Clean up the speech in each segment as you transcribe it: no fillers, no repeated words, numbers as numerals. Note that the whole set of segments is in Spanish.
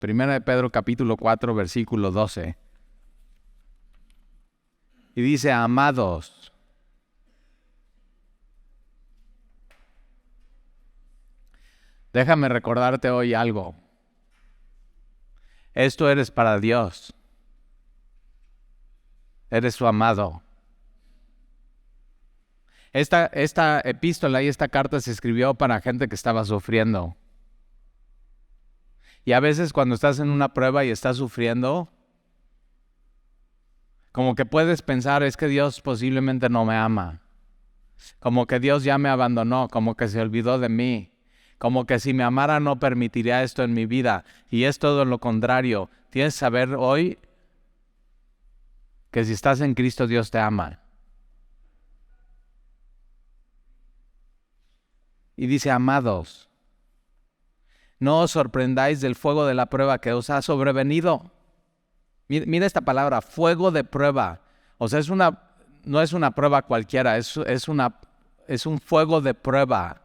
Primera de Pedro capítulo 4, versículo 12. Y dice, amados, déjame recordarte hoy algo. Esto eres para Dios. Eres su amado. Esta epístola y esta carta se escribió para gente que estaba sufriendo. Y a veces cuando estás en una prueba y estás sufriendo, como que puedes pensar, es que Dios posiblemente no me ama. Como que Dios ya me abandonó, como que se olvidó de mí. Como que si me amara no permitiría esto en mi vida. Y es todo lo contrario. Tienes que saber hoy que si estás en Cristo, Dios te ama. Y dice, amados, no os sorprendáis del fuego de la prueba que os ha sobrevenido. Mira esta palabra, fuego de prueba. O sea, no es una prueba cualquiera, es un fuego de prueba.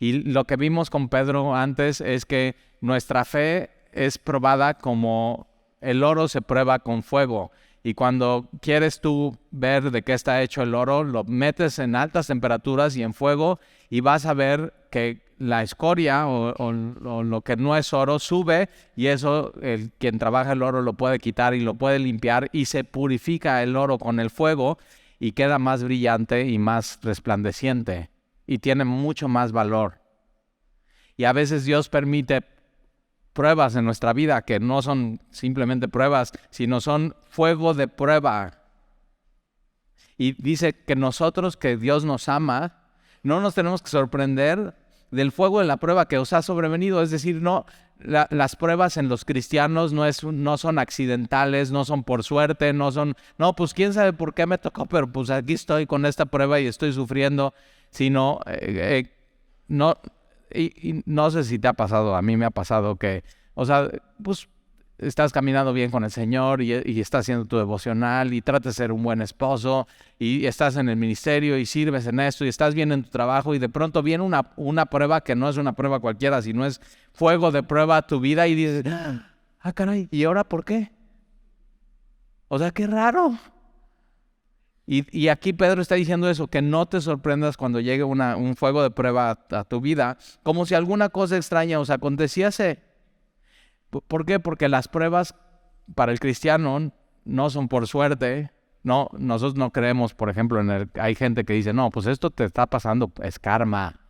Y lo que vimos con Pedro antes es que nuestra fe es probada como el oro se prueba con fuego. Y cuando quieres tú ver de qué está hecho el oro, lo metes en altas temperaturas y en fuego y vas a ver que la escoria o lo que no es oro sube y eso quien trabaja el oro lo puede quitar y lo puede limpiar y se purifica el oro con el fuego y queda más brillante y más resplandeciente y tiene mucho más valor. Y a veces Dios permite pruebas en nuestra vida que no son simplemente pruebas, sino son fuego de prueba. Y dice que nosotros, que Dios nos ama, no nos tenemos que sorprender del fuego de la prueba que os ha sobrevenido. Es decir, no, las pruebas en los cristianos no son accidentales, no son por suerte, pues quién sabe por qué me tocó, pero pues aquí estoy con esta prueba y estoy sufriendo, sino, y no sé si te ha pasado, a mí me ha pasado que, pues estás caminando bien con el Señor y estás haciendo tu devocional y tratas de ser un buen esposo y estás en el ministerio y sirves en esto y estás bien en tu trabajo y de pronto viene una prueba que no es una prueba cualquiera, sino es fuego de prueba a tu vida y dices, caray, ¿y ahora por qué? O sea, qué raro. Y aquí Pedro está diciendo eso, que no te sorprendas cuando llegue un fuego de prueba a tu vida, como si alguna cosa extraña os aconteciese. ¿Por qué? Porque las pruebas para el cristiano no son por suerte. No, nosotros no creemos, por ejemplo, hay gente que dice, no, pues esto te está pasando, es karma.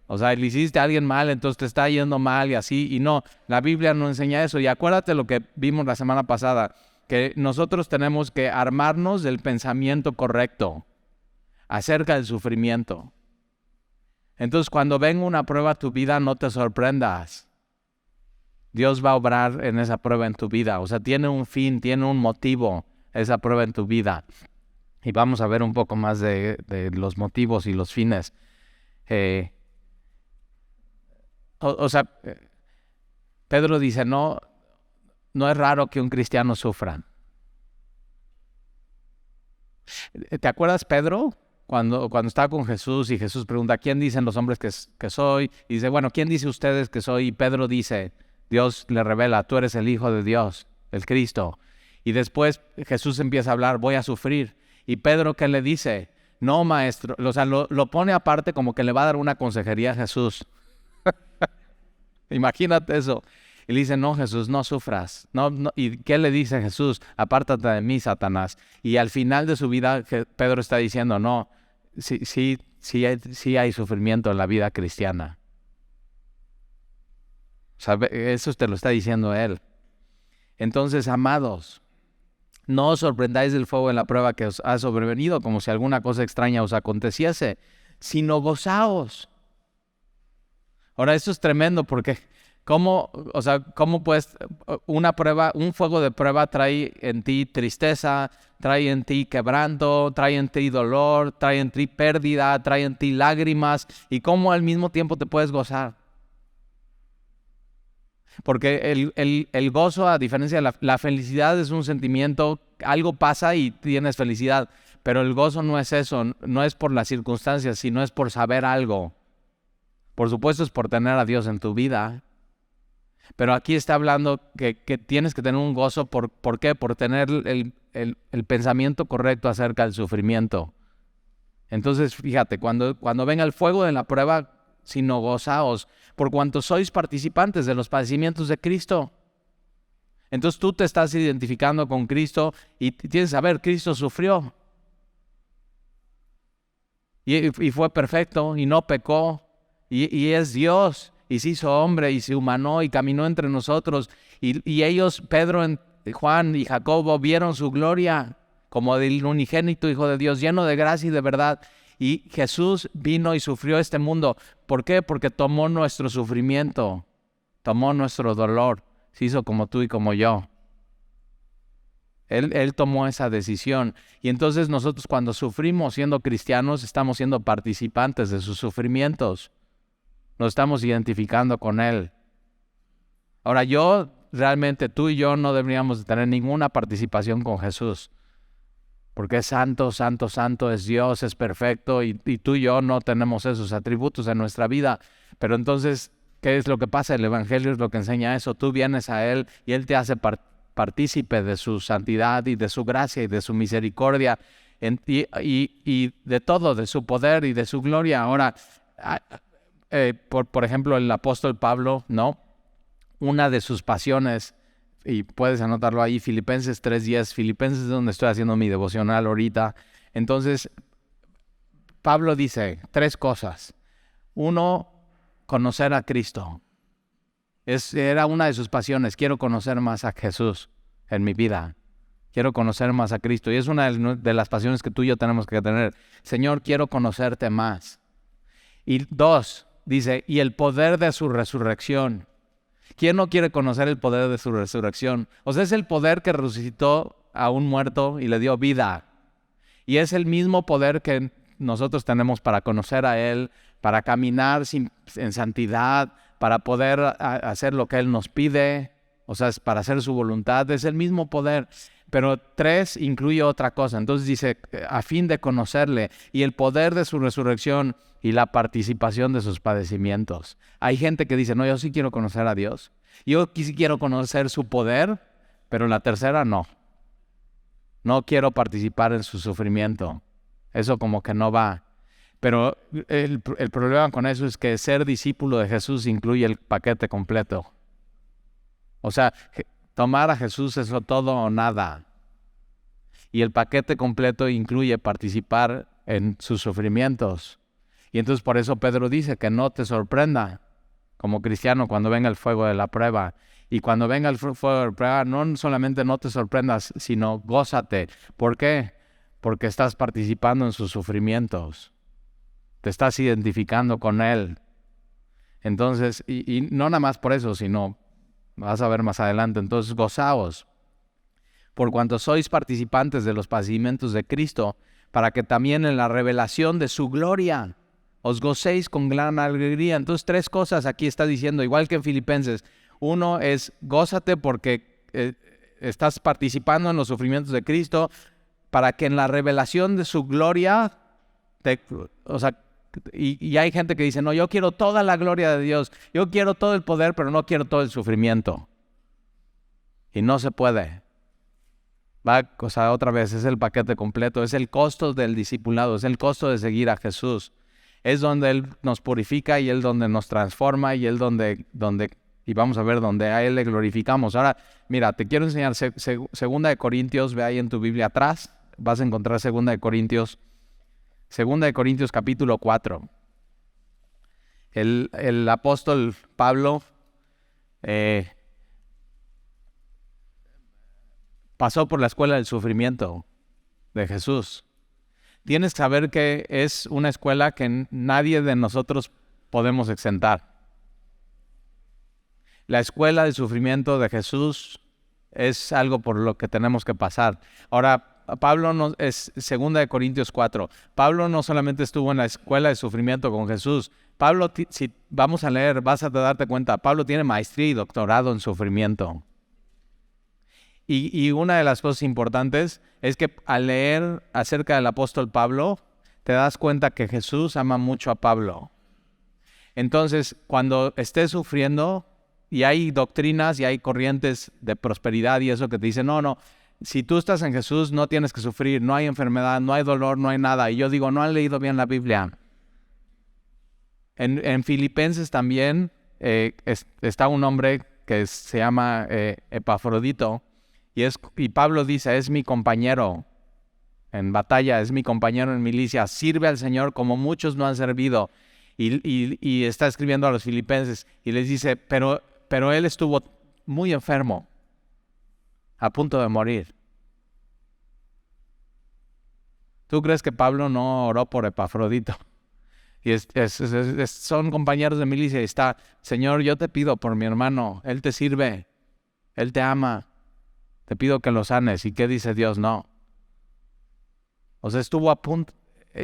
O sea, le hiciste a alguien mal, entonces te está yendo mal y así. Y no, la Biblia no enseña eso. Y acuérdate lo que vimos la semana pasada, que nosotros tenemos que armarnos del pensamiento correcto acerca del sufrimiento. Entonces, cuando venga una prueba a tu vida, no te sorprendas. Dios va a obrar en esa prueba en tu vida. O sea, tiene un fin, tiene un motivo esa prueba en tu vida. Y vamos a ver un poco más de los motivos y los fines. Pedro dice, no es raro que un cristiano sufra. ¿Te acuerdas, Pedro? Cuando estaba con Jesús y Jesús pregunta, ¿quién dicen los hombres que soy? Y dice, bueno, ¿quién dice ustedes que soy? Y Pedro dice, Dios le revela, tú eres el Hijo de Dios, el Cristo. Y después Jesús empieza a hablar, voy a sufrir. Y Pedro, ¿qué le dice? No, maestro, o sea, lo pone aparte como que le va a dar una consejería a Jesús. Imagínate eso. Y le dice, no, Jesús, no sufras. No. ¿Y qué le dice Jesús? Apártate de mí, Satanás. Y al final de su vida, Pedro está diciendo, no, sí hay sufrimiento en la vida cristiana. O sea, eso te lo está diciendo él. Entonces, amados, no os sorprendáis del fuego en la prueba que os ha sobrevenido, como si alguna cosa extraña os aconteciese, sino gozaos. Ahora, esto es tremendo porque ¿cómo puedes un fuego de prueba trae en ti tristeza, trae en ti quebranto, trae en ti dolor, trae en ti pérdida, trae en ti lágrimas, y cómo al mismo tiempo te puedes gozar? Porque el gozo, a diferencia de la felicidad, es un sentimiento, algo pasa y tienes felicidad, pero el gozo no es eso, no es por las circunstancias, sino es por saber algo. Por supuesto es por tener a Dios en tu vida, Pero aquí está hablando que tienes que tener un gozo. ¿Por qué? Por tener el pensamiento correcto acerca del sufrimiento. Entonces, fíjate, cuando venga el fuego de la prueba, sino gozaos, por cuanto sois participantes de los padecimientos de Cristo. Entonces tú te estás identificando con Cristo y tienes que saber, Cristo sufrió. Y fue perfecto y no pecó. Y es Dios. Y se hizo hombre y se humanó y caminó entre nosotros. Y ellos, Pedro, Juan y Jacobo, vieron su gloria como del unigénito Hijo de Dios, lleno de gracia y de verdad. Y Jesús vino y sufrió este mundo. ¿Por qué? Porque tomó nuestro sufrimiento, tomó nuestro dolor, se hizo como tú y como yo. Él tomó esa decisión. Y entonces nosotros cuando sufrimos siendo cristianos, estamos siendo participantes de sus sufrimientos. Nos estamos identificando con Él. Ahora realmente tú y yo no deberíamos de tener ninguna participación con Jesús. Porque es santo, santo, santo, es Dios, es perfecto, y tú y yo no tenemos esos atributos en nuestra vida. Pero entonces, ¿qué es lo que pasa? El Evangelio es lo que enseña eso. Tú vienes a Él y Él te hace partícipe de su santidad y de su gracia y de su misericordia y de todo, de su poder y de su gloria. Ahora, por ejemplo, el apóstol Pablo, ¿no? Una de sus pasiones, y puedes anotarlo ahí, Filipenses 3:10, Filipenses es donde estoy haciendo mi devocional ahorita. Entonces, Pablo dice 3 cosas. 1, conocer a Cristo. Era una de sus pasiones. Quiero conocer más a Jesús en mi vida. Quiero conocer más a Cristo. Y es una de las pasiones que tú y yo tenemos que tener. Señor, quiero conocerte más. Y 2, dice, y el poder de su resurrección. ¿Quién no quiere conocer el poder de su resurrección? O sea, es el poder que resucitó a un muerto y le dio vida. Y es el mismo poder que nosotros tenemos para conocer a Él, para caminar en santidad, para poder hacer lo que Él nos pide, o sea, para hacer su voluntad. Es el mismo poder. Pero 3 incluye otra cosa. Entonces dice, a fin de conocerle y el poder de su resurrección y la participación de sus padecimientos. Hay gente que dice, no, yo sí quiero conocer a Dios. Yo sí quiero conocer su poder, pero la tercera no. No quiero participar en su sufrimiento. Eso como que no va. Pero el problema con eso es que ser discípulo de Jesús incluye el paquete completo. O sea, tomar a Jesús es todo o nada. Y el paquete completo incluye participar en sus sufrimientos. Y entonces por eso Pedro dice que no te sorprenda como cristiano cuando venga el fuego de la prueba. Y cuando venga el fuego de la prueba, no solamente no te sorprendas, sino gózate. ¿Por qué? Porque estás participando en sus sufrimientos. Te estás identificando con Él. Entonces, y no nada más por eso, sino vas a ver más adelante. Entonces, gozaos, por cuanto sois participantes de los padecimientos de Cristo, para que también en la revelación de su gloria os gocéis con gran alegría. Entonces, 3 cosas aquí está diciendo, igual que en Filipenses. 1 es, gózate porque estás participando en los sufrimientos de Cristo, para que en la revelación de su gloria, y hay gente que dice, no, yo quiero toda la gloria de Dios, yo quiero todo el poder, pero no quiero todo el sufrimiento. Y no se puede. Otra vez, es el paquete completo, es el costo del discipulado, es el costo de seguir a Jesús. Es donde Él nos purifica y Él donde nos transforma y Él donde y vamos a ver donde a Él le glorificamos. Ahora, mira, te quiero enseñar 2 Corintios, ve ahí en tu Biblia atrás, vas a encontrar 2 Corintios capítulo 4. El apóstol Pablo pasó por la escuela del sufrimiento de Jesús. Tienes que saber que es una escuela que nadie de nosotros podemos exentar. La escuela del sufrimiento de Jesús es algo por lo que tenemos que pasar. Ahora, Pablo es 2 Corintios 4. Pablo no solamente estuvo en la escuela de sufrimiento con Jesús. Pablo, si vamos a leer, vas a darte cuenta, Pablo tiene maestría y doctorado en sufrimiento. Y una de las cosas importantes es que al leer acerca del apóstol Pablo, te das cuenta que Jesús ama mucho a Pablo. Entonces, cuando estés sufriendo y hay doctrinas y hay corrientes de prosperidad y eso que te dicen, no, si tú estás en Jesús no tienes que sufrir, no hay enfermedad, no hay dolor, no hay nada. Y yo digo, no han leído bien la Biblia. En Filipenses también está un hombre que se llama Epafrodito, y Pablo dice, es mi compañero en batalla, es mi compañero en milicia, sirve al Señor como muchos no han servido. Y está escribiendo a los filipenses y les dice, pero él estuvo muy enfermo, a punto de morir. ¿Tú crees que Pablo no oró por Epafrodito? Y son compañeros de milicia y está, Señor, yo te pido por mi hermano, él te sirve, él te ama, te pido que lo sanes. ¿Y qué dice Dios? No. O sea, estuvo a punto,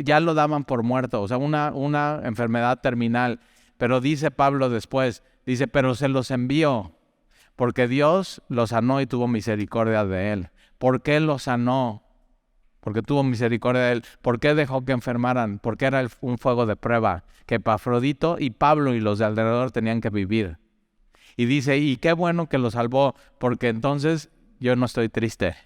ya lo daban por muerto, o sea, una enfermedad terminal. Pero dice Pablo después, dice, pero se los envió, porque Dios lo sanó y tuvo misericordia de él. ¿Por qué lo sanó? Porque tuvo misericordia de él. ¿Por qué dejó que enfermaran? Porque era un fuego de prueba que Epafrodito y Pablo y los de alrededor tenían que vivir. Y dice, y qué bueno que lo salvó, porque entonces yo no estoy triste.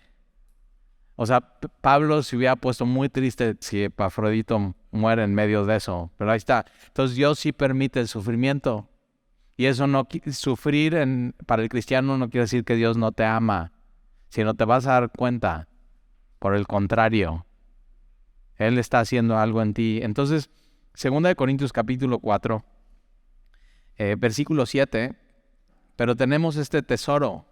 O sea, Pablo se hubiera puesto muy triste si Epafrodito muere en medio de eso. Pero ahí está. Entonces Dios sí permite el sufrimiento. Y eso sufrir para el cristiano no quiere decir que Dios no te ama, sino te vas a dar cuenta. Por el contrario, Él está haciendo algo en ti. Entonces, 2 Corintios capítulo 4, versículo 7, pero tenemos este tesoro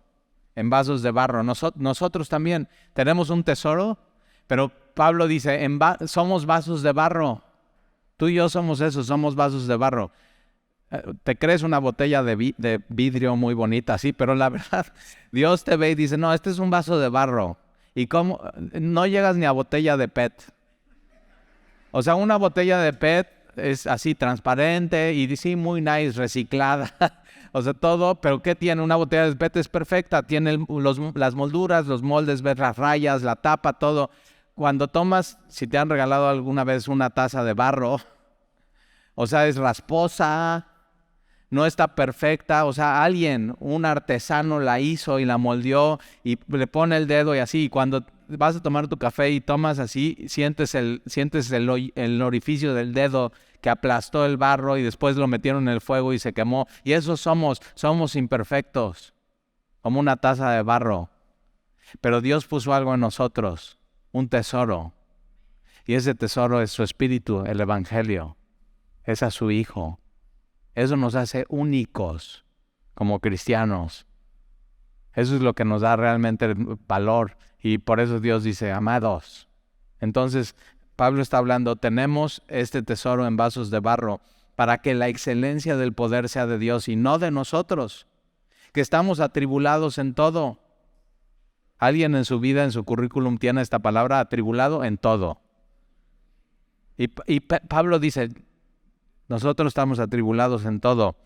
en vasos de barro. Nosotros también tenemos un tesoro, pero Pablo dice, somos vasos de barro. Tú y yo somos eso, somos vasos de barro. Te crees una botella de vidrio muy bonita, sí, pero la verdad, Dios te ve y dice, no, este es un vaso de barro. ¿Y cómo? No llegas ni a botella de PET. O sea, una botella de PET es así transparente y sí, muy nice, reciclada. O sea, todo, pero ¿qué tiene? Una botella de PET es perfecta. Tiene las molduras, los moldes, ves las rayas, la tapa, todo. Cuando tomas, si te han regalado alguna vez una taza de barro, o sea, es rasposa, no está perfecta, o sea, un artesano la hizo y la moldeó y le pone el dedo y así. Y cuando vas a tomar tu café y tomas así, sientes el orificio del dedo que aplastó el barro y después lo metieron en el fuego y se quemó. Y eso somos imperfectos, como una taza de barro. Pero Dios puso algo en nosotros, un tesoro. Y ese tesoro es su espíritu, el evangelio. Es a su Hijo. Eso nos hace únicos como cristianos. Eso es lo que nos da realmente valor. Y por eso Dios dice, amados. Entonces, Pablo está hablando, tenemos este tesoro en vasos de barro para que la excelencia del poder sea de Dios y no de nosotros, que estamos atribulados en todo. ¿Alguien en su vida, en su currículum, tiene esta palabra, atribulado en todo? Y Pablo dice, nosotros estamos atribulados en todo,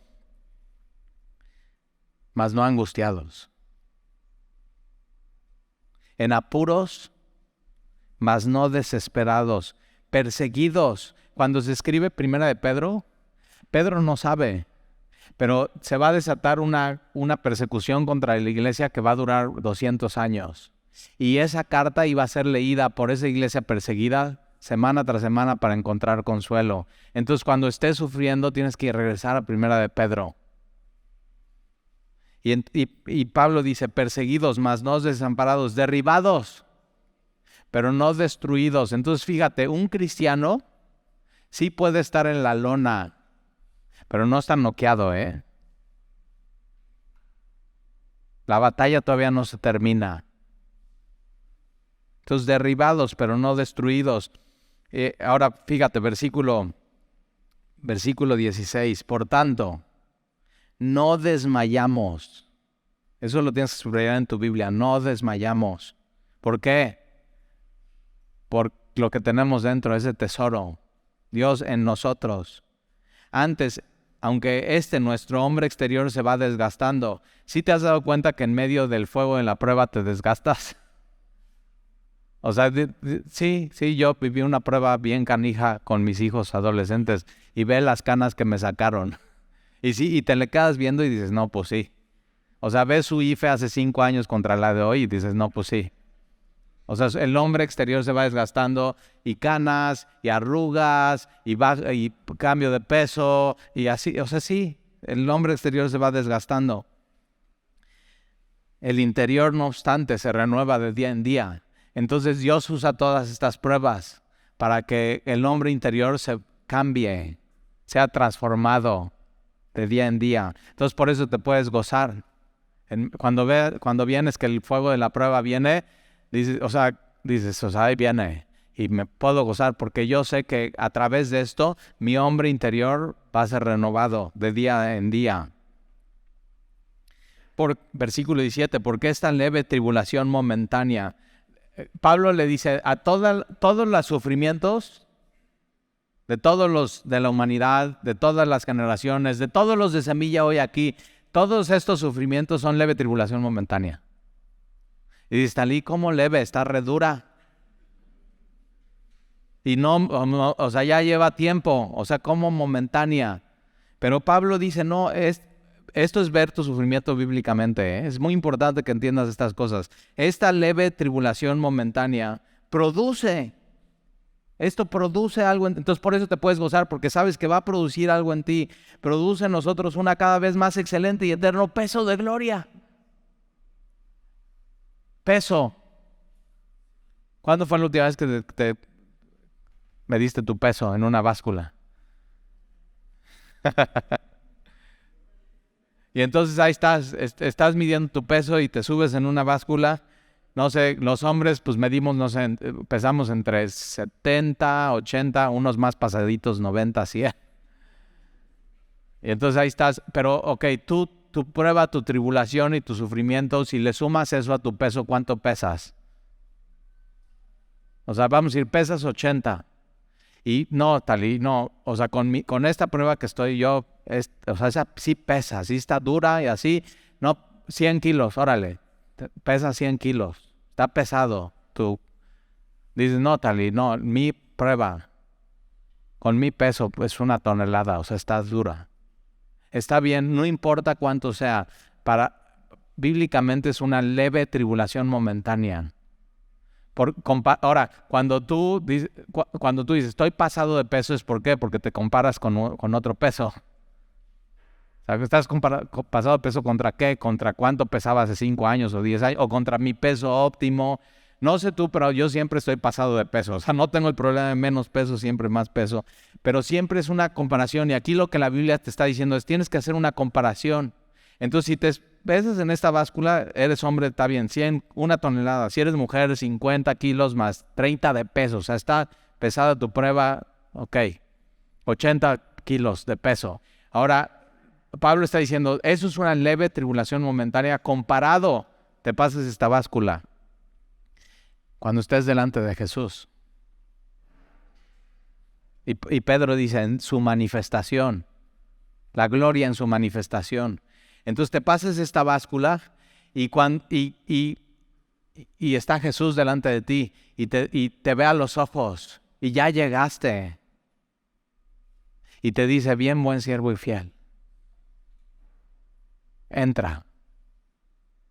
mas no angustiados. En apuros, mas no desesperados. Perseguidos. Cuando se escribe Primera de Pedro, Pedro no sabe, pero se va a desatar una persecución contra la iglesia que va a durar 200 años. Y esa carta iba a ser leída por esa iglesia perseguida semana tras semana para encontrar consuelo. Entonces, cuando estés sufriendo, tienes que regresar a Primera de Pedro. Y Pablo dice, perseguidos, mas no desamparados, derribados, pero no destruidos. Entonces, fíjate, un cristiano sí puede estar en la lona, pero no está noqueado, ¿eh? La batalla todavía no se termina. Entonces, derribados, pero no destruidos. Ahora, fíjate, versículo 16. Por tanto, no desmayamos. Eso lo tienes que subrayar en tu Biblia. No desmayamos. ¿Por qué? Por lo que tenemos dentro, ese tesoro. Dios en nosotros. Antes, aunque nuestro hombre exterior se va desgastando, ¿sí te has dado cuenta que en medio del fuego en la prueba te desgastas? O sea, sí, yo viví una prueba bien canija con mis hijos adolescentes y ve las canas que me sacaron. Y sí, y te le quedas viendo y dices, no, pues sí, O sea, ves su IFE hace 5 años contra la de hoy y dices, no, pues sí. O sea, el hombre exterior se va desgastando y canas y arrugas y cambio de peso y así. O sea, sí, el hombre exterior se va desgastando. El interior, no obstante, se renueva de día en día. Entonces Dios usa todas estas pruebas para que el hombre interior se cambie, sea transformado de día en día. Entonces por eso te puedes gozar. Cuando vienes que el fuego de la prueba viene, dices, ahí viene. Y me puedo gozar porque yo sé que a través de esto mi hombre interior va a ser renovado de día en día. Por versículo 17, ¿por qué esta leve tribulación momentánea? Pablo le dice a todos los sufrimientos de todos los de la humanidad, de todas las generaciones, de todos los de semilla hoy aquí, todos estos sufrimientos son leve tribulación momentánea. Y dice, Talí, ¿cómo leve? Está re dura. Y o sea, ya lleva tiempo, o sea, como momentánea. Pero Pablo dice, no, esto es ver tu sufrimiento bíblicamente, ¿eh? Es muy importante que entiendas estas cosas. Esta leve tribulación momentánea esto produce algo, entonces por eso te puedes gozar, porque sabes que va a producir algo en ti. Produce en nosotros una cada vez más excelente y eterno peso de gloria. Peso. ¿Cuándo fue la última vez que te mediste tu peso en una báscula? Y entonces ahí estás midiendo tu peso y te subes en una báscula. No sé, los hombres pues medimos, no sé, pesamos entre 70, 80, unos más pasaditos, 90, 100. Y entonces ahí estás, pero ok, tú prueba tu tribulación y tu sufrimiento, si le sumas eso a tu peso, ¿cuánto pesas? O sea, vamos a decir, pesas 80. Y no, Talí, no, o sea, con esta prueba que estoy yo, o sea, esa sí pesa, sí está dura y así, no, 100 kilos, órale, pesa 100 kilos, está pesado. Tú dices, no, Talí, no, mi prueba, con mi peso, pues 1 tonelada, o sea, está dura. Está bien, no importa cuánto sea, bíblicamente es una leve tribulación momentánea. Ahora, cuando tú dices, estoy pasado de peso, ¿es por qué? Porque te comparas con otro peso. O sea, ¿estás pasado de peso contra qué? ¿Contra cuánto pesaba hace 5 años o 10 años? ¿O contra mi peso óptimo? No sé tú, pero yo siempre estoy pasado de peso. O sea, no tengo el problema de menos peso, siempre más peso. Pero siempre es una comparación. Y aquí lo que la Biblia te está diciendo es, tienes que hacer una comparación. Entonces, si te pesas en esta báscula, eres hombre, está bien, 1 tonelada. Si eres mujer, 50 kilos más 30 de peso. O sea, está pesada tu prueba, ok, 80 kilos de peso. Ahora, Pablo está diciendo, eso es una leve tribulación momentánea comparado, te pasas esta báscula cuando estés delante de Jesús. Y Pedro dice, en su manifestación, la gloria en su manifestación. Entonces te pases esta báscula y está Jesús delante de ti y te ve a los ojos y ya llegaste. Y te dice, bien, buen siervo y fiel. Entra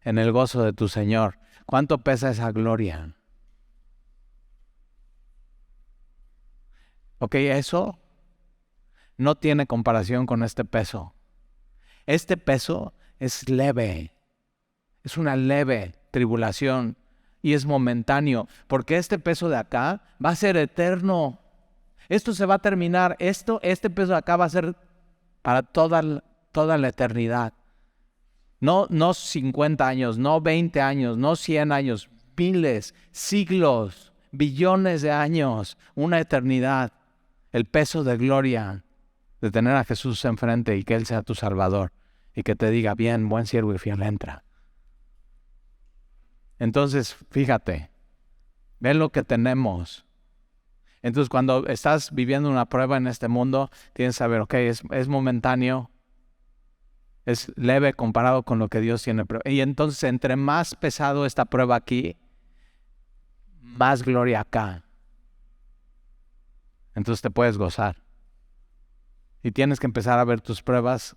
en el gozo de tu Señor. ¿Cuánto pesa esa gloria? Ok, eso no tiene comparación con este peso. Este peso es leve, es una leve tribulación y es momentáneo, porque este peso de acá va a ser eterno. Esto se va a terminar, este peso de acá va a ser para toda la eternidad. No 50 años, no 20 años, no 100 años, miles, siglos, billones de años, una eternidad. El peso de gloria de tener a Jesús enfrente y que Él sea tu Salvador y que te diga, bien, buen siervo y fiel, entra. Entonces, fíjate, ven lo que tenemos. Entonces, cuando estás viviendo una prueba en este mundo, tienes que saber, ok, es momentáneo, es leve comparado con lo que Dios tiene. Y entonces, entre más pesado esta prueba aquí, más gloria acá. Entonces te puedes gozar. Y tienes que empezar a ver tus pruebas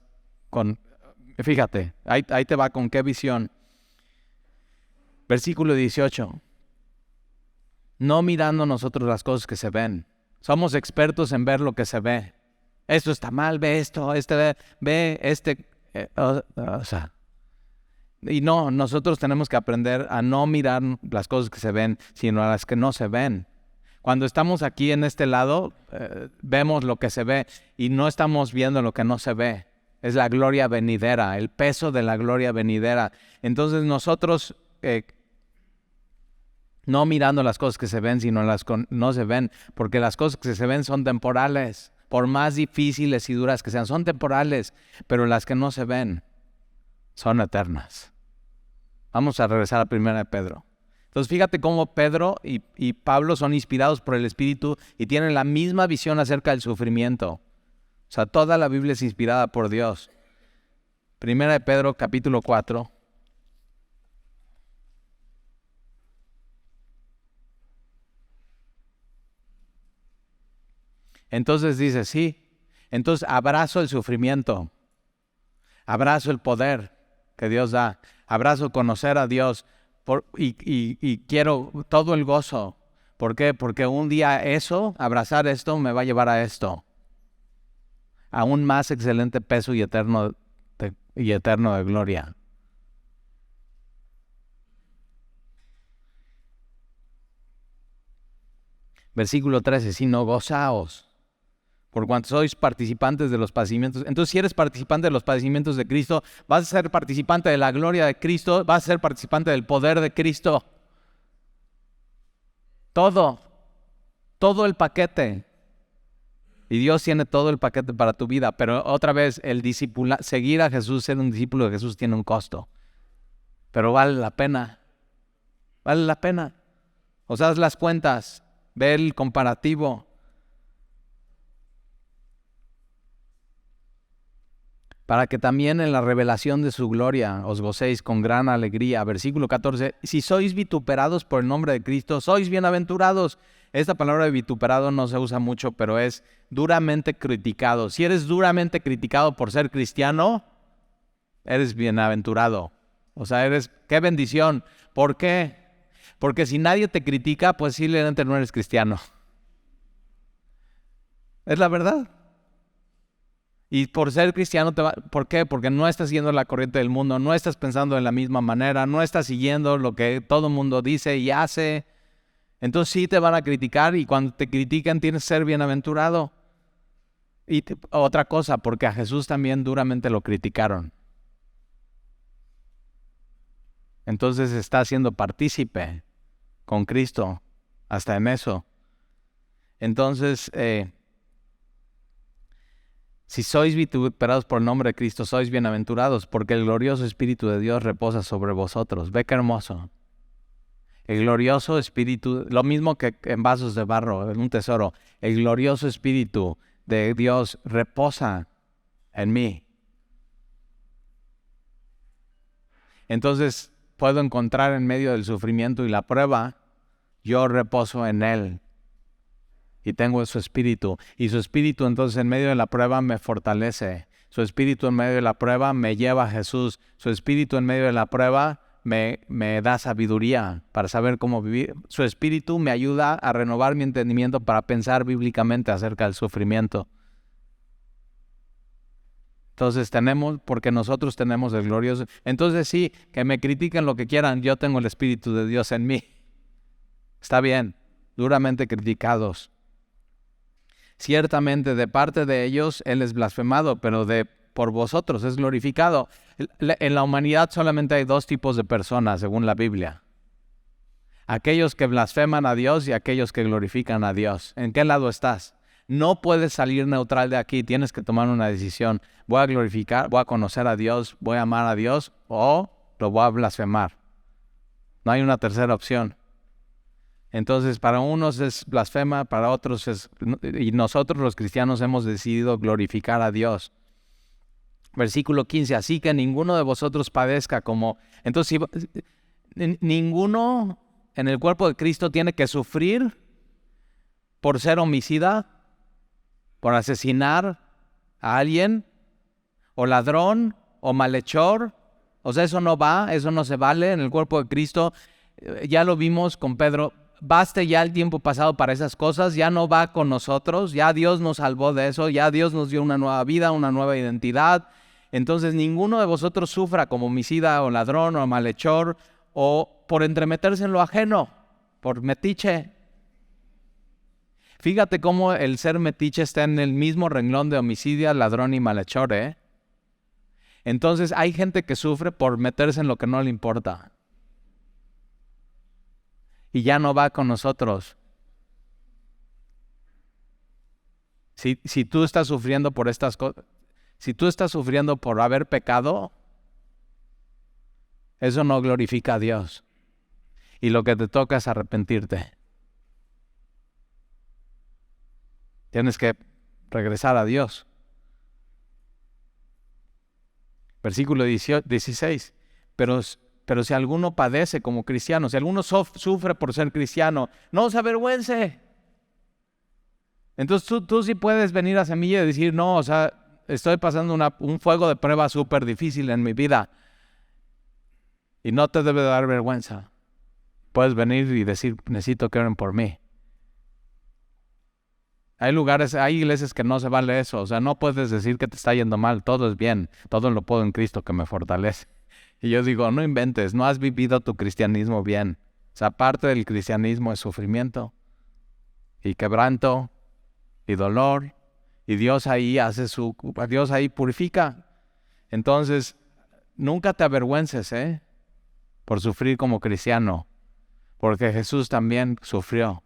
Fíjate, ahí te va con qué visión. Versículo 18. No mirando nosotros las cosas que se ven. Somos expertos en ver lo que se ve. Esto está mal, ve esto, o sea. Y no, nosotros tenemos que aprender a no mirar las cosas que se ven, sino a las que no se ven. Cuando estamos aquí en este lado, vemos lo que se ve y no estamos viendo lo que no se ve. Es la gloria venidera, el peso de la gloria venidera. Entonces nosotros, no mirando las cosas que se ven, sino las que no se ven, porque las cosas que se ven son temporales, por más difíciles y duras que sean, son temporales, pero las que no se ven son eternas. Vamos a regresar a 1 de Pedro. Entonces fíjate cómo Pedro y Pablo son inspirados por el Espíritu y tienen la misma visión acerca del sufrimiento. O sea, toda la Biblia es inspirada por Dios. 1 de Pedro capítulo 4. Entonces dice, sí, entonces abrazo el sufrimiento, abrazo el poder que Dios da, abrazo conocer a Dios y quiero todo el gozo. ¿Por qué? Porque un día abrazar esto me va a llevar a esto, a un más excelente peso y eterno de gloria. Versículo 13, sino gozaos, por cuanto sois participantes de los padecimientos. Entonces, si eres participante de los padecimientos de Cristo, vas a ser participante de la gloria de Cristo, vas a ser participante del poder de Cristo. Todo el paquete. Y Dios tiene todo el paquete para tu vida, pero otra vez, seguir a Jesús, ser un discípulo de Jesús tiene un costo. Pero vale la pena. Vale la pena. O sea, haz las cuentas, ve el comparativo. Para que también en la revelación de su gloria os gocéis con gran alegría. Versículo 14, si sois vituperados por el nombre de Cristo, sois bienaventurados. Esta palabra de vituperado no se usa mucho, pero es duramente criticado. Si eres duramente criticado por ser cristiano, eres bienaventurado. O sea, ¡qué bendición! ¿Por qué? Porque si nadie te critica, pues posiblemente no eres cristiano. Es la verdad. Y por ser cristiano, ¿por qué? Porque no estás siguiendo la corriente del mundo, no estás pensando de la misma manera, no estás siguiendo lo que todo el mundo dice y hace. Entonces sí te van a criticar y cuando te critican tienes que ser bienaventurado. Y otra cosa, porque a Jesús también duramente lo criticaron. Entonces está siendo partícipe con Cristo hasta en eso. Entonces, si sois vituperados por el nombre de Cristo, sois bienaventurados, porque el glorioso Espíritu de Dios reposa sobre vosotros. Ve qué hermoso. El glorioso Espíritu, lo mismo que en vasos de barro, en un tesoro, el glorioso Espíritu de Dios reposa en mí. Entonces puedo encontrar en medio del sufrimiento y la prueba, yo reposo en Él. Y tengo su espíritu. Y su espíritu entonces en medio de la prueba me fortalece. Su espíritu en medio de la prueba me lleva a Jesús. Su espíritu en medio de la prueba me da sabiduría para saber cómo vivir. Su espíritu me ayuda a renovar mi entendimiento para pensar bíblicamente acerca del sufrimiento. Entonces porque nosotros tenemos el glorioso. Entonces sí, que me critiquen lo que quieran, yo tengo el Espíritu de Dios en mí. Está bien, duramente criticados. Ciertamente de parte de ellos Él es blasfemado, pero por vosotros es glorificado. En la humanidad solamente hay dos tipos de personas, según la Biblia. Aquellos que blasfeman a Dios y aquellos que glorifican a Dios. ¿En qué lado estás? No puedes salir neutral de aquí, tienes que tomar una decisión. ¿Voy a glorificar, voy a conocer a Dios, voy a amar a Dios o lo voy a blasfemar? No hay una tercera opción. Entonces, para unos es blasfema, para otros y nosotros los cristianos hemos decidido glorificar a Dios. Versículo 15, así que ninguno de vosotros padezca como... Entonces, ninguno en el cuerpo de Cristo tiene que sufrir por ser homicida, por asesinar a alguien, o ladrón, o malhechor. O sea, eso no va, eso no se vale en el cuerpo de Cristo. Ya lo vimos con Pedro. Baste ya el tiempo pasado para esas cosas, ya no va con nosotros, ya Dios nos salvó de eso, ya Dios nos dio una nueva vida, una nueva identidad. Entonces ninguno de vosotros sufra como homicida o ladrón o malhechor o por entremeterse en lo ajeno, por metiche. Fíjate cómo el ser metiche está en el mismo renglón de homicidio, ladrón y malhechor, ¿eh? Entonces hay gente que sufre por meterse en lo que no le importa. Y ya no va con nosotros. Si tú estás sufriendo por estas cosas, si tú estás sufriendo por haber pecado, eso no glorifica a Dios. Y lo que te toca es arrepentirte. Tienes que regresar a Dios. Versículo 16. Pero si alguno padece como cristiano, si alguno sufre por ser cristiano, no se avergüence. Entonces tú sí puedes venir a Semilla y decir, no, o sea, estoy pasando un fuego de prueba súper difícil en mi vida. Y no te debe dar vergüenza. Puedes venir y decir, necesito que oren por mí. Hay iglesias que no se vale eso. O sea, no puedes decir que te está yendo mal, todo es bien, todo lo puedo en Cristo que me fortalece. Y yo digo, no inventes, no has vivido tu cristianismo bien. O sea, parte del cristianismo es sufrimiento y quebranto y dolor. Y Dios ahí Dios ahí purifica. Entonces, nunca te avergüences, por sufrir como cristiano, porque Jesús también sufrió.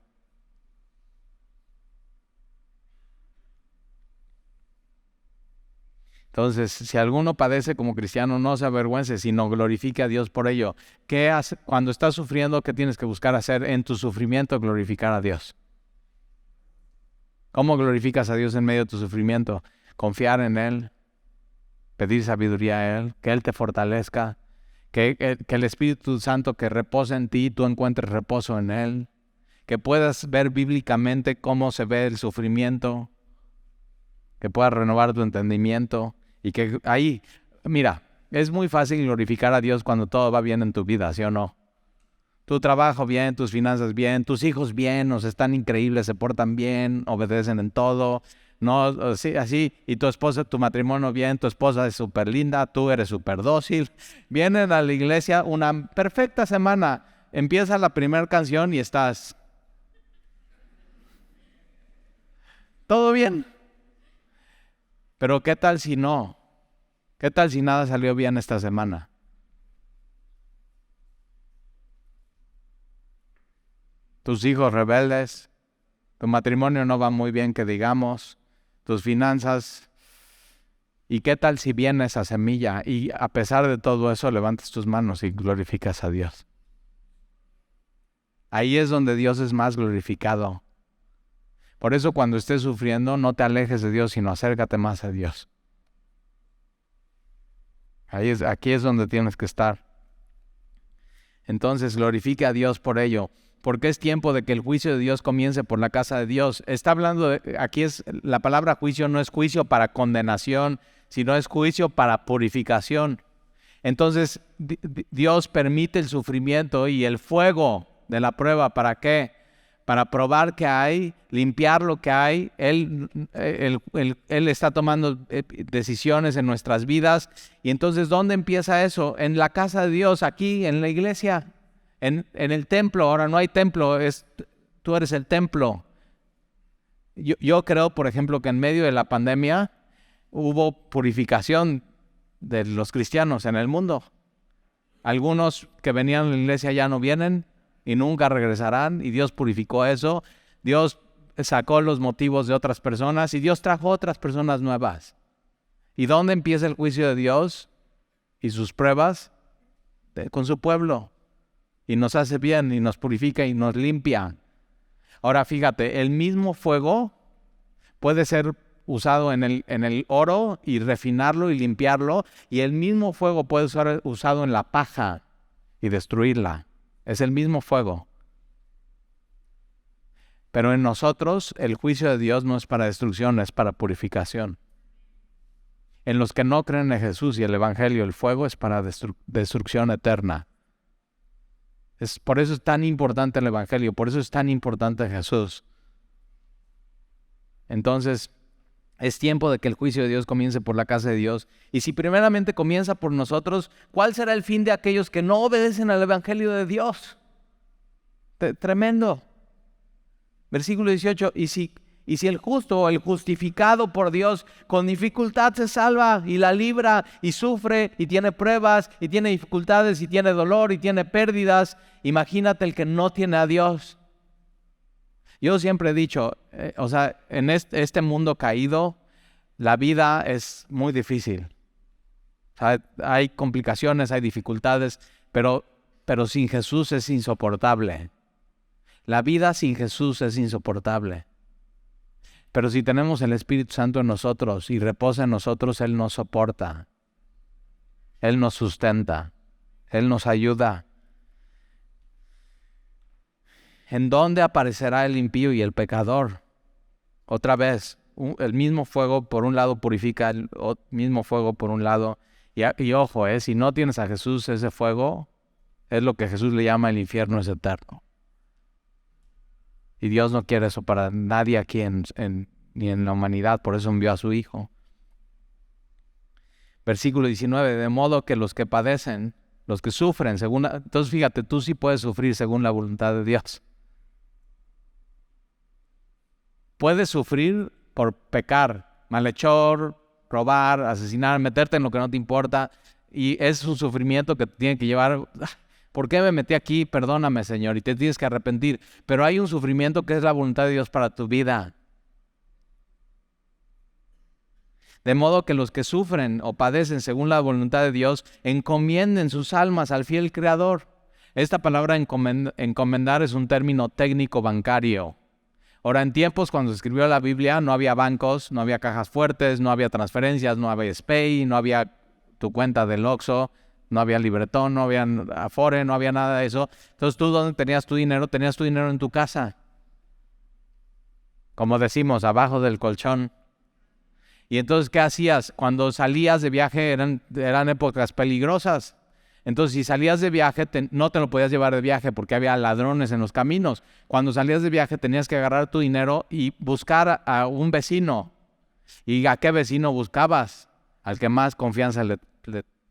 Entonces, si alguno padece como cristiano, no se avergüence, sino glorifique a Dios por ello. ¿Qué hace cuando estás sufriendo? ¿Qué tienes que buscar hacer en tu sufrimiento? Glorificar a Dios. ¿Cómo glorificas a Dios en medio de tu sufrimiento? Confiar en Él, pedir sabiduría a Él, que Él te fortalezca, que el Espíritu Santo que reposa en ti, tú encuentres reposo en Él, que puedas ver bíblicamente cómo se ve el sufrimiento, que puedas renovar tu entendimiento y que ahí, mira, es muy fácil glorificar a Dios cuando todo va bien en tu vida, ¿sí o no? Tu trabajo bien, tus finanzas bien, tus hijos bien, están increíbles, se portan bien, obedecen en todo, no, así, y tu esposa, tu matrimonio bien, tu esposa es súper linda, tú eres súper dócil. Vienen a la iglesia una perfecta semana, empieza la primera canción y estás todo bien. Pero ¿qué tal si no? ¿Qué tal si nada salió bien esta semana? Tus hijos rebeldes, tu matrimonio no va muy bien, que digamos, tus finanzas. ¿Y qué tal si viene esa semilla y a pesar de todo eso levantas tus manos y glorificas a Dios? Ahí es donde Dios es más glorificado. Por eso cuando estés sufriendo, no te alejes de Dios, sino acércate más a Dios. Aquí es donde tienes que estar. Entonces glorifica a Dios por ello, porque es tiempo de que el juicio de Dios comience por la casa de Dios. Está hablando, la palabra juicio no es juicio para condenación, sino es juicio para purificación. Entonces Dios permite el sufrimiento y el fuego de la prueba. ¿Para qué? Para probar que hay, limpiar lo que hay. Él está tomando decisiones en nuestras vidas. Y entonces, ¿dónde empieza eso? En la casa de Dios, aquí, en la iglesia, en el templo. Ahora no hay templo, tú eres el templo. Yo creo, por ejemplo, que en medio de la pandemia hubo purificación de los cristianos en el mundo. Algunos que venían a la iglesia ya no vienen y nunca regresarán, y Dios purificó eso. Dios sacó los motivos de otras personas y Dios trajo otras personas nuevas. ¿Y dónde empieza el juicio de Dios y sus pruebas? Con su pueblo. Y nos hace bien y nos purifica y nos limpia. Ahora fíjate, el mismo fuego puede ser usado en el oro y refinarlo y limpiarlo, y el mismo fuego puede ser usado en la paja y destruirla. Es el mismo fuego. Pero en nosotros el juicio de Dios no es para destrucción, es para purificación. En los que no creen en Jesús y el Evangelio, el fuego es para destrucción eterna. Por eso es tan importante el Evangelio, por eso es tan importante Jesús. Entonces, es tiempo de que el juicio de Dios comience por la casa de Dios. Y si primeramente comienza por nosotros, ¿cuál será el fin de aquellos que no obedecen al Evangelio de Dios? Tremendo. Versículo 18, y si el justo o el justificado por Dios con dificultad se salva y la libra y sufre y tiene pruebas y tiene dificultades y tiene dolor y tiene pérdidas, imagínate el que no tiene a Dios. Yo siempre he dicho, en este mundo caído, la vida es muy difícil. Hay complicaciones, hay dificultades, pero sin Jesús es insoportable. La vida sin Jesús es insoportable. Pero si tenemos el Espíritu Santo en nosotros y reposa en nosotros, Él nos soporta. Él nos sustenta. Él nos ayuda. ¿En dónde aparecerá el impío y el pecador? Otra vez, el mismo fuego por un lado purifica, el mismo fuego por un lado. Y ojo, si no tienes a Jesús, ese fuego es lo que Jesús le llama el infierno es eterno. Y Dios no quiere eso para nadie aquí ni en la humanidad, por eso envió a su Hijo. Versículo 19, de modo que los que padecen, los que sufren, entonces fíjate, tú sí puedes sufrir según la voluntad de Dios. Puedes sufrir por pecar, malhechor, robar, asesinar, meterte en lo que no te importa, y es un sufrimiento que te tiene que llevar. ¿Por qué me metí aquí? Perdóname, Señor, y te tienes que arrepentir. Pero hay un sufrimiento que es la voluntad de Dios para tu vida. De modo que los que sufren o padecen según la voluntad de Dios, encomienden sus almas al fiel Creador. Esta palabra encomendar es un término técnico bancario. Ahora, en tiempos cuando se escribió la Biblia, no había bancos, no había cajas fuertes, no había transferencias, no había SPAY, no había tu cuenta del Oxxo, no había Libretón, no había Afore, no había nada de eso. Entonces, ¿tú dónde tenías tu dinero? Tenías tu dinero en tu casa. Como decimos, abajo del colchón. Y entonces, ¿qué hacías? Cuando salías de viaje, eran épocas peligrosas. Entonces, si salías de viaje, no te lo podías llevar de viaje porque había ladrones en los caminos. Cuando salías de viaje, tenías que agarrar tu dinero y buscar a un vecino. ¿Y a qué vecino buscabas? Al que más confianza le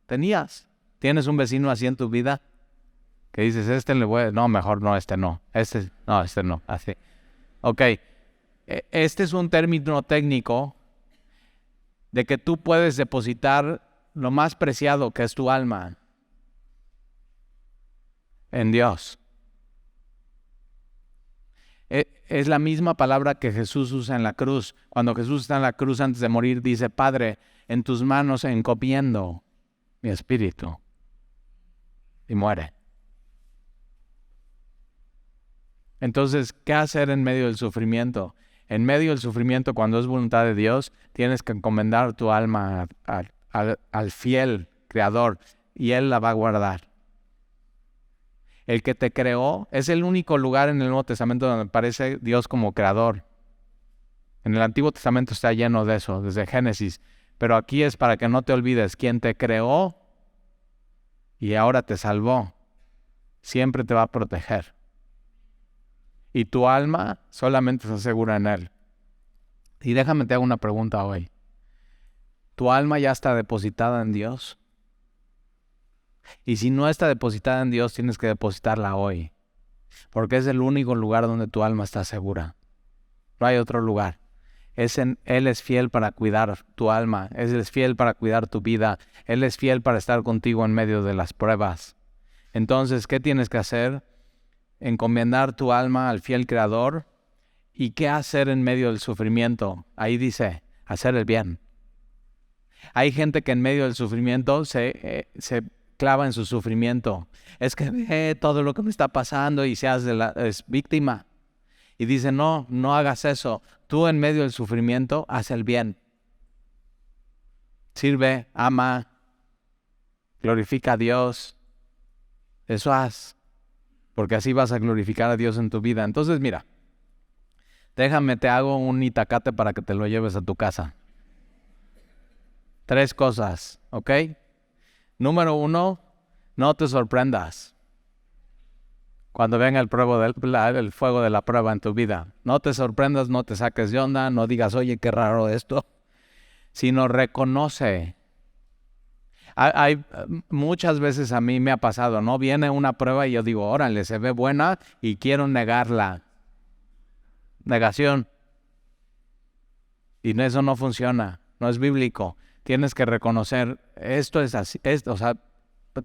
tenías. ¿Tienes un vecino así en tu vida? Que dices, no, mejor no, no. Este no, así. Ok, este es un término técnico de que tú puedes depositar lo más preciado que es tu alma en Dios. Es la misma palabra que Jesús usa en la cruz. Cuando Jesús está en la cruz antes de morir, dice, Padre, en tus manos encomiendo mi espíritu. Y muere. Entonces, ¿qué hacer en medio del sufrimiento? En medio del sufrimiento, cuando es voluntad de Dios, tienes que encomendar tu alma al fiel Creador y Él la va a guardar. El que te creó es el único lugar en el Nuevo Testamento donde aparece Dios como creador. En el Antiguo Testamento está lleno de eso, desde Génesis. Pero aquí es para que no te olvides, quien te creó y ahora te salvó, siempre te va a proteger. Y tu alma solamente se asegura en Él. Y déjame te hago una pregunta hoy. ¿Tu alma ya está depositada en Dios? Y si no está depositada en Dios, tienes que depositarla hoy. Porque es el único lugar donde tu alma está segura. No hay otro lugar. Él es fiel para cuidar tu alma. Él es fiel para cuidar tu vida. Él es fiel para estar contigo en medio de las pruebas. Entonces, ¿qué tienes que hacer? Encomendar tu alma al fiel Creador. ¿Y qué hacer en medio del sufrimiento? Ahí dice, hacer el bien. Hay gente que en medio del sufrimiento se clava en su sufrimiento. Es que ve todo lo que me está pasando y es víctima. Y dice, no hagas eso. Tú en medio del sufrimiento, haz el bien. Sirve, ama, glorifica a Dios. Eso haz. Porque así vas a glorificar a Dios en tu vida. Entonces, mira, déjame, te hago un itacate para que te lo lleves a tu casa. 3 cosas, ¿ok? Número 1, no te sorprendas cuando venga el fuego de la prueba en tu vida. No te sorprendas, no te saques de onda, no digas, oye, qué raro esto, sino reconoce. Hay muchas veces a mí me ha pasado, ¿no? Viene una prueba y yo digo, órale, se ve buena y quiero negarla. Negación. Y eso no funciona, no es bíblico. Tienes que reconocer, esto es así, o sea,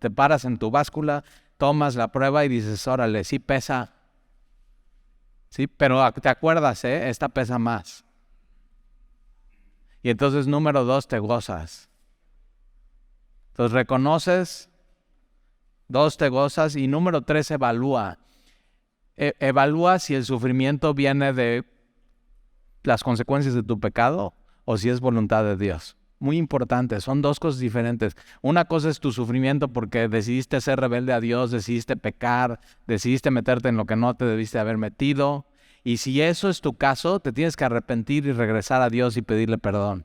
te paras en tu báscula, tomas la prueba y dices, órale, sí pesa. Sí, pero te acuerdas, esta pesa más. Y entonces, número 2, te gozas. Entonces reconoces, 2, te gozas, y número 3, evalúa. Evalúa si el sufrimiento viene de las consecuencias de tu pecado o si es voluntad de Dios. Muy importante, son 2 cosas diferentes. Una cosa es tu sufrimiento porque decidiste ser rebelde a Dios, decidiste pecar, decidiste meterte en lo que no te debiste haber metido. Y si eso es tu caso, te tienes que arrepentir y regresar a Dios y pedirle perdón.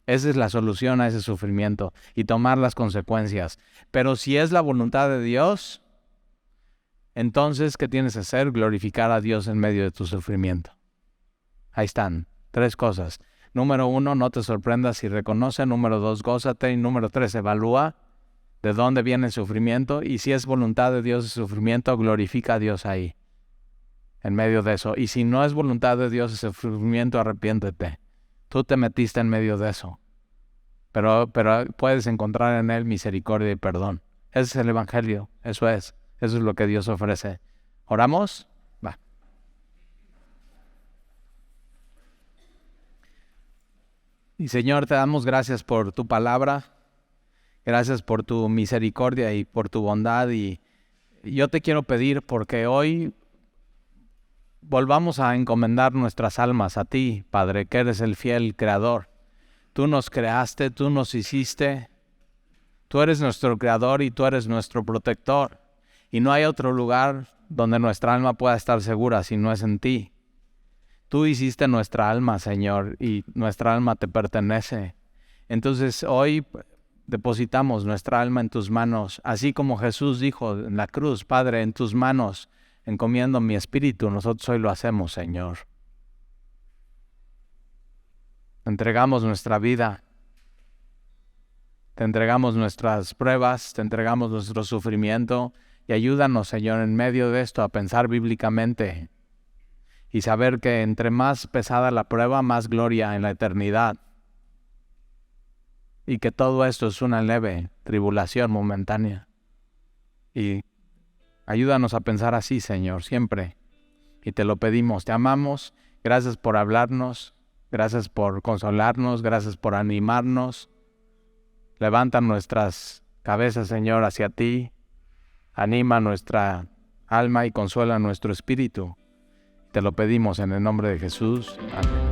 Esa es la solución a ese sufrimiento y tomar las consecuencias. Pero si es la voluntad de Dios, entonces, ¿qué tienes que hacer? Glorificar a Dios en medio de tu sufrimiento. Ahí están, 3 cosas. Número 1, no te sorprendas y reconoce. Número 2, gózate. Y número 3, evalúa de dónde viene el sufrimiento. Y si es voluntad de Dios el sufrimiento, glorifica a Dios ahí, en medio de eso. Y si no es voluntad de Dios ese sufrimiento, arrepiéntete. Tú te metiste en medio de eso. Pero puedes encontrar en Él misericordia y perdón. Ese es el Evangelio. Eso es lo que Dios ofrece. ¿Oramos? Va. Y Señor, te damos gracias por tu palabra. Gracias por tu misericordia y por tu bondad. Y yo te quiero pedir porque hoy volvamos a encomendar nuestras almas a ti, Padre, que eres el fiel Creador. Tú nos creaste, tú nos hiciste, tú eres nuestro Creador y tú eres nuestro protector. Y no hay otro lugar donde nuestra alma pueda estar segura si no es en ti. Tú hiciste nuestra alma, Señor, y nuestra alma te pertenece. Entonces hoy depositamos nuestra alma en tus manos, así como Jesús dijo en la cruz, Padre, en tus manos encomiendo mi espíritu. Nosotros hoy lo hacemos, Señor. Te entregamos nuestra vida, te entregamos nuestras pruebas, te entregamos nuestro sufrimiento y ayúdanos, Señor, en medio de esto a pensar bíblicamente y saber que entre más pesada la prueba, más gloria en la eternidad y que todo esto es una leve tribulación momentánea. Y ayúdanos a pensar así, Señor, siempre. Y te lo pedimos, te amamos, gracias por hablarnos. Gracias por consolarnos, gracias por animarnos. Levanta nuestras cabezas, Señor, hacia ti. Anima nuestra alma y consuela nuestro espíritu. Te lo pedimos en el nombre de Jesús. Amén.